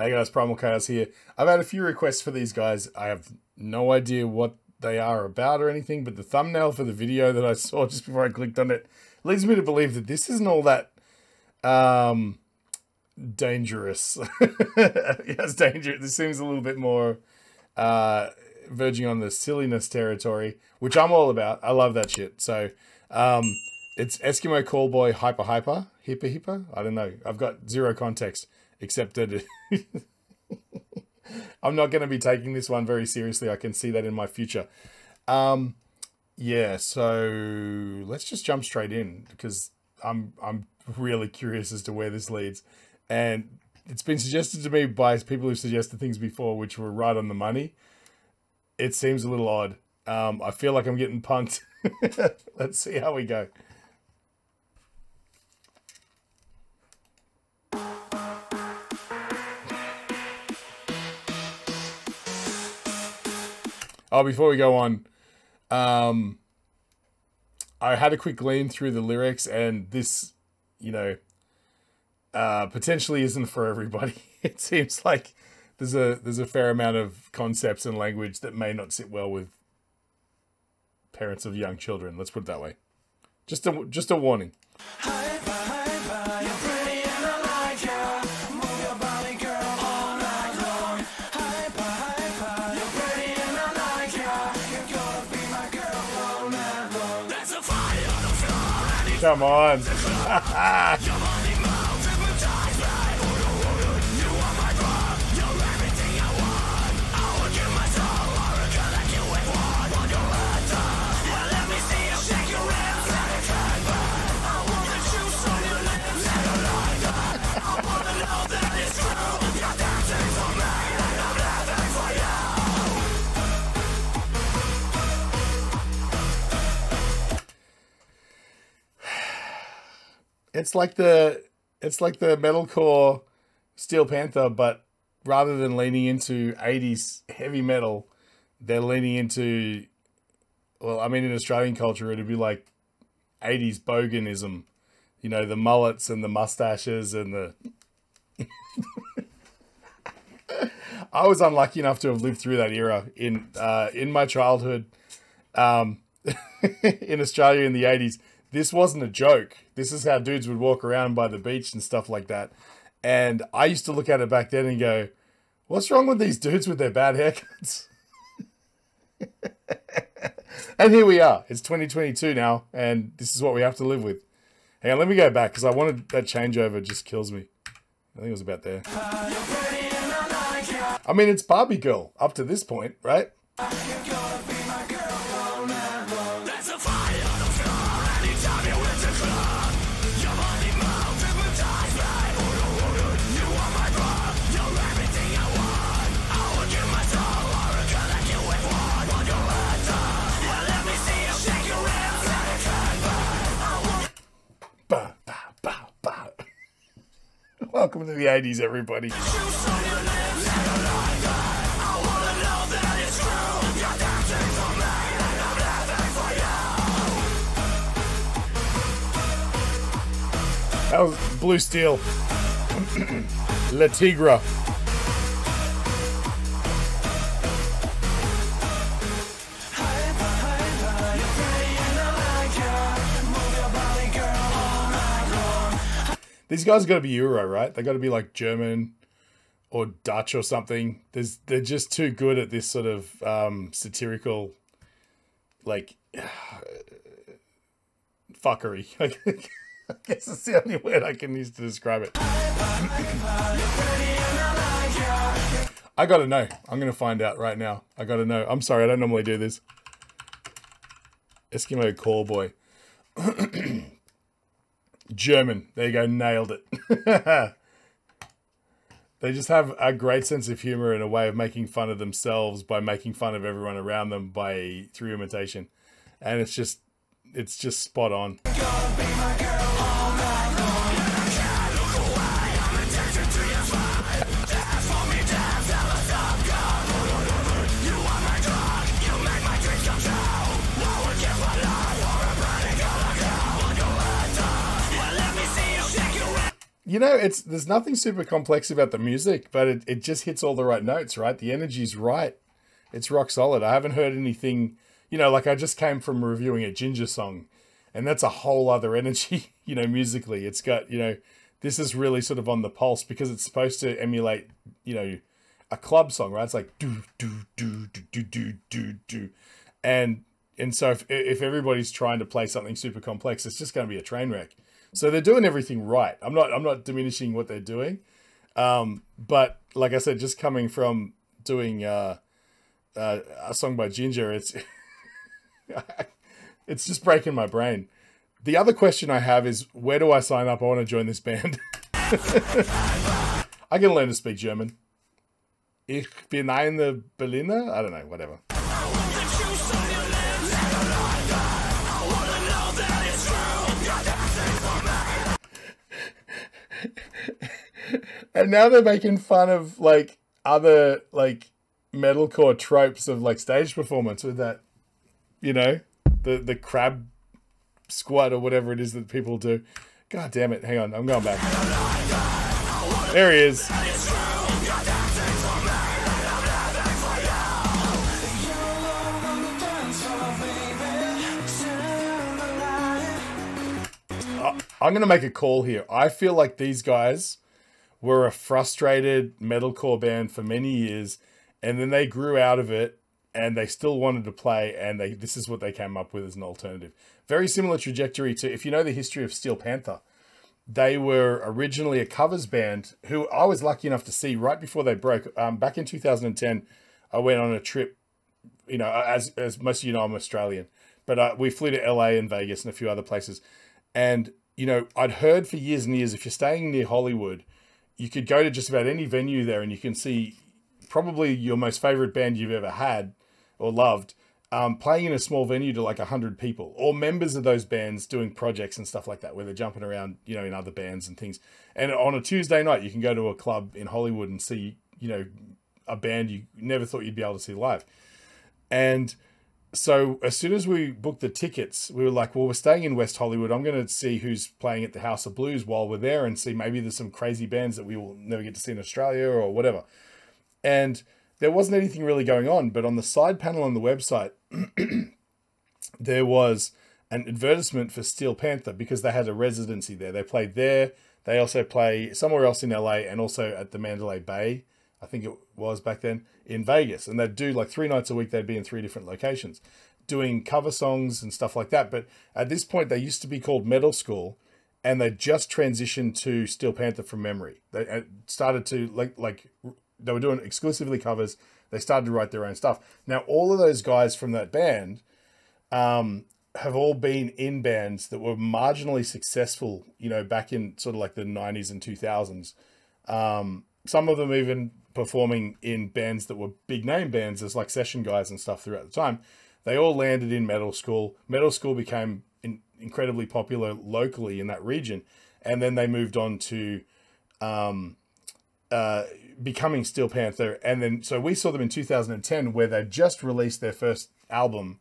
Hey guys, Primal Chaos here. I've had a few requests for these guys. I have no idea what they are about or anything, but the thumbnail for the video that I saw just before I clicked on it leads me to believe that this isn't all that dangerous. Yes, dangerous. This seems a little bit more verging on the silliness territory, which I'm all about. I love that shit. So it's Eskimo, Callboy, Hypa. I don't know. I've got zero context, except that I'm not going to be taking this one very seriously. I can see that in my future. Yeah, so let's just jump straight in because I'm really curious as to where this leads. And it's been suggested to me by people who've suggested things before, which were right on the money. It seems a little odd. I feel like I'm getting punked. Let's see how we go. Oh, before we go on, I had a quick glean through the lyrics, and this, you know, potentially isn't for everybody. It seems like there's a fair amount of concepts and language that may not sit well with parents of young children. Let's put it that way. Just a warning. Come on. It's like the metalcore Steel Panther, but rather than leaning into 80s heavy metal, they're leaning into, well, I mean, in Australian culture, it'd be like 80s boganism, you know, the mullets and the mustaches and the... I was unlucky enough to have lived through that era in my childhood in Australia in the 80s. This wasn't a joke. This is how dudes would walk around by the beach and stuff like that. And I used to look at it back then and go, what's wrong with these dudes with their bad haircuts? And here we are. It's 2022 now, and this is what we have to live with. Hang on, let me go back, because I wanted that changeover. Just kills me. I think it was about there. I mean, it's Barbie Girl up to this point, right? Welcome to the 80s, everybody. That was Blue Steel. La Tigra. These guys got to be Euro, right? They got to be like German or Dutch or something. They're just too good at this sort of satirical, like, fuckery. I guess that's the only word I can use to describe it. I gotta know. I'm gonna find out right now. I gotta know. I'm sorry, I don't normally do this. Eskimo Callboy. German. There you go. Nailed it. They just have a great sense of humor and a way of making fun of themselves by making fun of everyone around them through imitation. And it's just spot on. You know, there's nothing super complex about the music, but it just hits all the right notes, right? The energy's right. It's rock solid. I haven't heard anything, you know, like I just came from reviewing a Ginger song, and that's a whole other energy, you know, musically. It's got, you know, this is really sort of on the pulse because it's supposed to emulate, you know, a club song, right? It's like do do do do do do do do, and so if everybody's trying to play something super complex, it's just going to be a train wreck. So they're doing everything right. I'm not diminishing what they're doing, but like I said, just coming from doing a song by Ginger, it's it's just breaking my brain. The other question I have is, where do I sign up? I want to join this band. I can learn to speak German. Ich bin eine Berliner? I don't know, whatever. And now they're making fun of like other like metalcore tropes of like stage performance with that, you know, the crab squat or whatever it is that people do. God damn it. Hang on. I'm going back. There he is. I'm going to make a call here. I feel like these guys were a frustrated metalcore band for many years, and then they grew out of it and they still wanted to play, and this is what they came up with as an alternative. Very similar trajectory to, if you know the history of Steel Panther, they were originally a covers band who I was lucky enough to see right before they broke. Back in 2010, I went on a trip, you know, as most of you know, I'm Australian, but we flew to LA and Vegas and a few other places. And, you know, I'd heard for years and years, if you're staying near Hollywood, you could go to just about any venue there and you can see probably your most favorite band you've ever had or loved playing in a small venue to like 100 people, or members of those bands doing projects and stuff like that, where they're jumping around, you know, in other bands and things. And on a Tuesday night, you can go to a club in Hollywood and see, you know, a band you never thought you'd be able to see live. And so as soon as we booked the tickets, we were like, well, we're staying in West Hollywood. I'm going to see who's playing at the House of Blues while we're there and see maybe there's some crazy bands that we will never get to see in Australia or whatever. And there wasn't anything really going on, but on the side panel on the website, there was an advertisement for Steel Panther because they had a residency there. They played there. They also play somewhere else in LA and also at the Mandalay Bay, I think it was back then, in Vegas. And they'd do like 3 nights a week. They'd be in 3 different locations doing cover songs and stuff like that. But at this point, they used to be called Metal School, and they just transitioned to Steel Panther from memory. They started to like they were doing exclusively covers. They started to write their own stuff. Now, all of those guys from that band have all been in bands that were marginally successful, you know, back in sort of like the 90s and 2000s. Some of them even performing in bands that were big name bands as like session guys and stuff throughout the time. They all landed in Metal School. Metal School became incredibly popular locally in that region. And then they moved on to becoming Steel Panther. And then, so we saw them in 2010 where they just released their first album.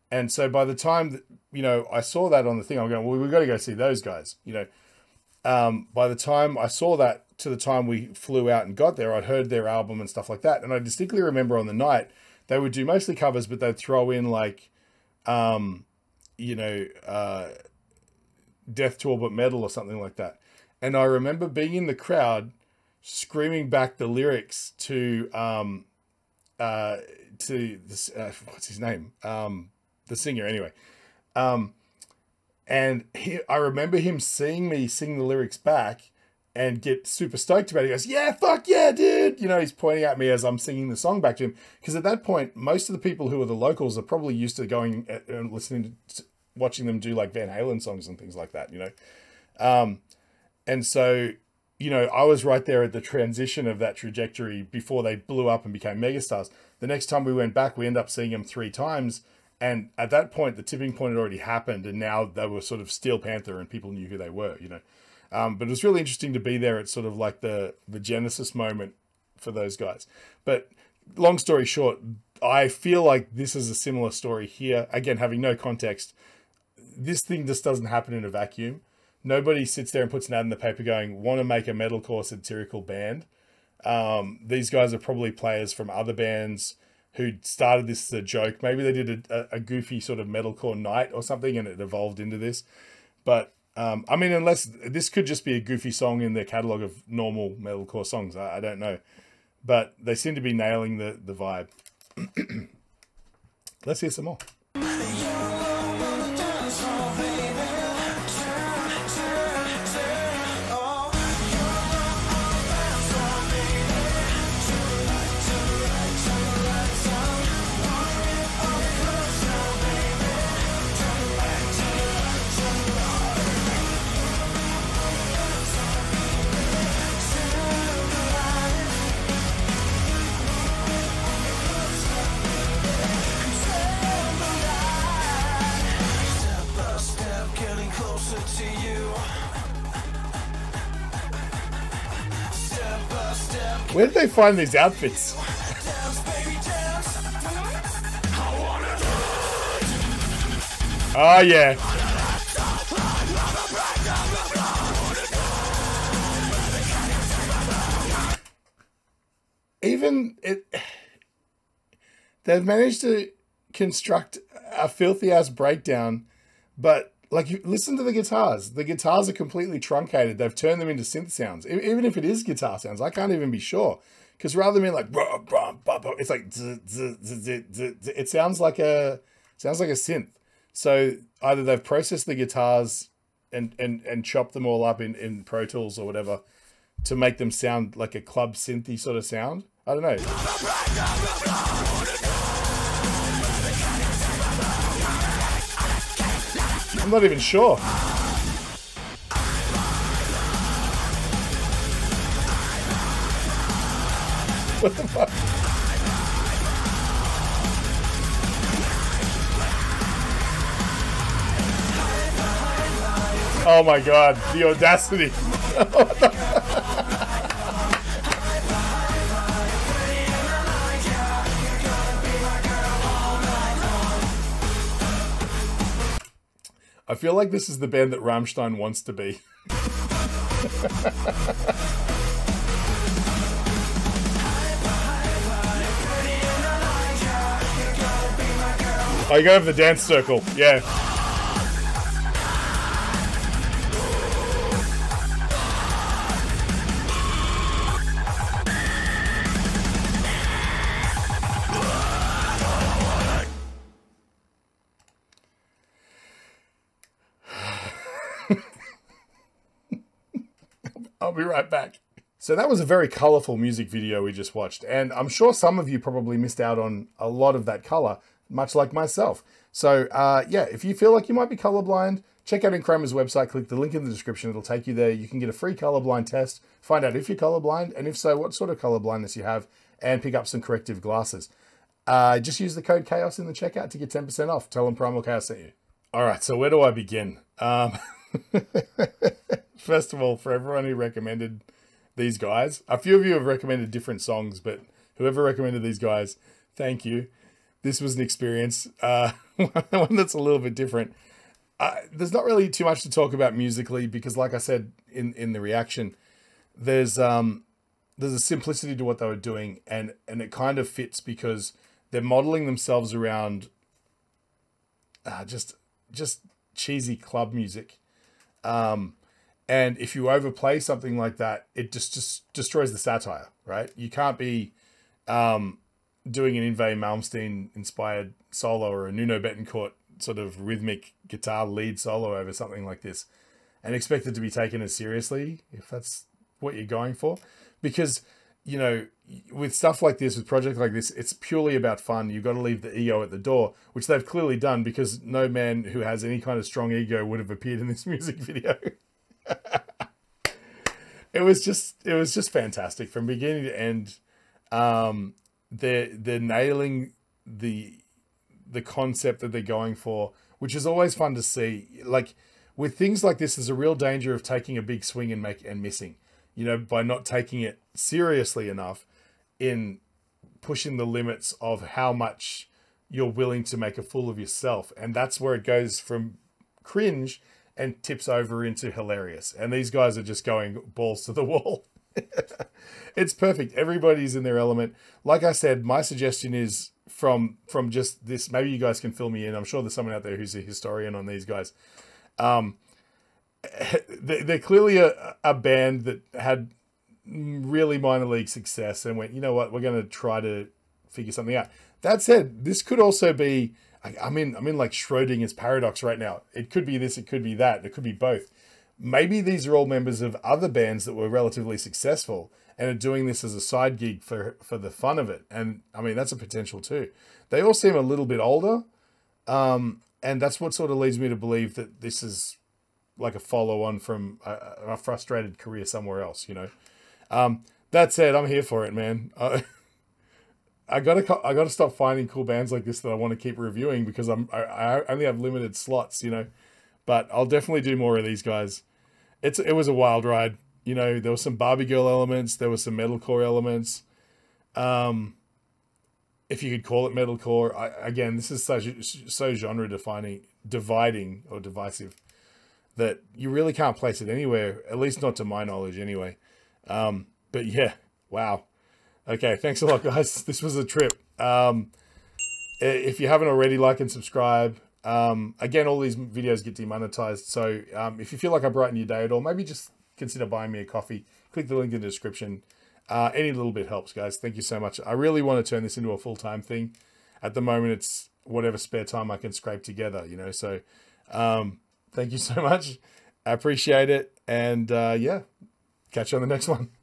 And so by the time that, you know, I saw that on the thing, I'm going, well, we've got to go see those guys, you know. By the time I saw that to the time we flew out and got there, I'd heard their album and stuff like that. And I distinctly remember on the night, they would do mostly covers, but they'd throw in like, you know, Death Tour But Metal or something like that. And I remember being in the crowd screaming back the lyrics to this, what's his name? The singer anyway. And I remember him seeing me sing the lyrics back and get super stoked about it. He goes, yeah, fuck yeah, dude. You know, he's pointing at me as I'm singing the song back to him. Because at that point, most of the people who are the locals are probably used to going and listening to, watching them do like Van Halen songs and things like that, you know. And so, you know, I was right there at the transition of that trajectory before they blew up and became megastars. The next time we went back, we ended up seeing them 3 times. And at that point, the tipping point had already happened. And now they were sort of Steel Panther and people knew who they were, you know. But it was really interesting to be there at sort of like the genesis moment for those guys. But long story short, I feel like this is a similar story here. Again, having no context, this thing just doesn't happen in a vacuum. nobody sits there and puts an ad in the paper going, want to make a metalcore satirical band. These guys are probably players from other bands who started this as a joke. Maybe they did a goofy sort of metalcore night or something and it evolved into this. But, I mean, unless this could just be a goofy song in their catalog of normal metalcore songs. I don't know. But they seem to be nailing the vibe. Let's hear some more. Where did they find these outfits? Oh, yeah. They've managed to construct a filthy ass breakdown, but like, you listen to the guitars. The guitars are completely truncated. They've turned them into synth sounds. Even if it is guitar sounds, I can't even be sure. Because rather than like, it's like, it sounds like a synth. So either they've processed the guitars and chopped them all up in Pro Tools or whatever to make them sound like a club synthy sort of sound. I don't know. I'm not even sure. What the fuck? Oh my god, the audacity. I feel like this is the band that Rammstein wants to be. Oh, you go over the dance circle, yeah. I'll be right back. So that was a very colorful music video we just watched, and I'm sure some of you probably missed out on a lot of that color, much like myself. So yeah, if you feel like you might be colorblind, check out Enchroma's website, click the link in the description, it'll take you there. You can get a free colorblind test, find out if you're colorblind, and if so, what sort of colorblindness you have, and pick up some corrective glasses. Just use the code CHAOS in the checkout to get 10% off. Tell them Primal Chaos sent you. All right, so where do I begin? First of all, for everyone who recommended these guys, a few of you have recommended different songs, but whoever recommended these guys, thank you. This was an experience, one that's a little bit different. There's not really too much to talk about musically because, like I said in the reaction, there's a simplicity to what they were doing, and it kind of fits because they're modeling themselves around just cheesy club music. And if you overplay something like that, it just destroys the satire, right? You can't be doing an Yngwie Malmsteen inspired solo or a Nuno Betancourt sort of rhythmic guitar lead solo over something like this and expect it to be taken as seriously if that's what you're going for. Because, you know, with stuff like this, with projects like this, it's purely about fun. You've got to leave the ego at the door, which they've clearly done because no man who has any kind of strong ego would have appeared in this music video. It was just fantastic from beginning to end. They're nailing the concept that they're going for, which is always fun to see. Like with things like this, there's a real danger of taking a big swing and missing, you know, by not taking it seriously enough in pushing the limits of how much you're willing to make a fool of yourself. And that's where it goes from cringe and tips over into hilarious. And these guys are just going balls to the wall. It's perfect. Everybody's in their element. Like I said, my suggestion is from just this, maybe you guys can fill me in. I'm sure there's someone out there who's a historian on these guys. They're clearly a band that had really minor league success and went, you know what, we're going to try to figure something out. That said, this could also be, I'm in like Schrodinger's paradox right now. It could be this, it could be that, it could be both. Maybe these are all members of other bands that were relatively successful and are doing this as a side gig for the fun of it. And I mean, that's a potential too. They all seem a little bit older. And that's what sort of leads me to believe that this is like a follow on from a frustrated career somewhere else, you know? That said, I'm here for it, man. I gotta stop finding cool bands like this that I want to keep reviewing because I only have limited slots, you know. But I'll definitely do more of these guys. It was a wild ride, you know. There was some Barbie Girl elements, there was some metalcore elements. If you could call it metalcore, again, this is so genre dividing or divisive that you really can't place it anywhere, at least not to my knowledge, anyway. But yeah, wow. Okay, thanks a lot, guys. This was a trip. If you haven't already, like and subscribe. Again, all these videos get demonetized, so if you feel like I brightened your day at all, maybe just consider buying me a coffee. Click the link in the description. Any little bit helps, guys. Thank you so much. I really want to turn this into a full-time thing. At the moment, it's whatever spare time I can scrape together, you know. So thank you so much. I appreciate it. And yeah, catch you on the next one.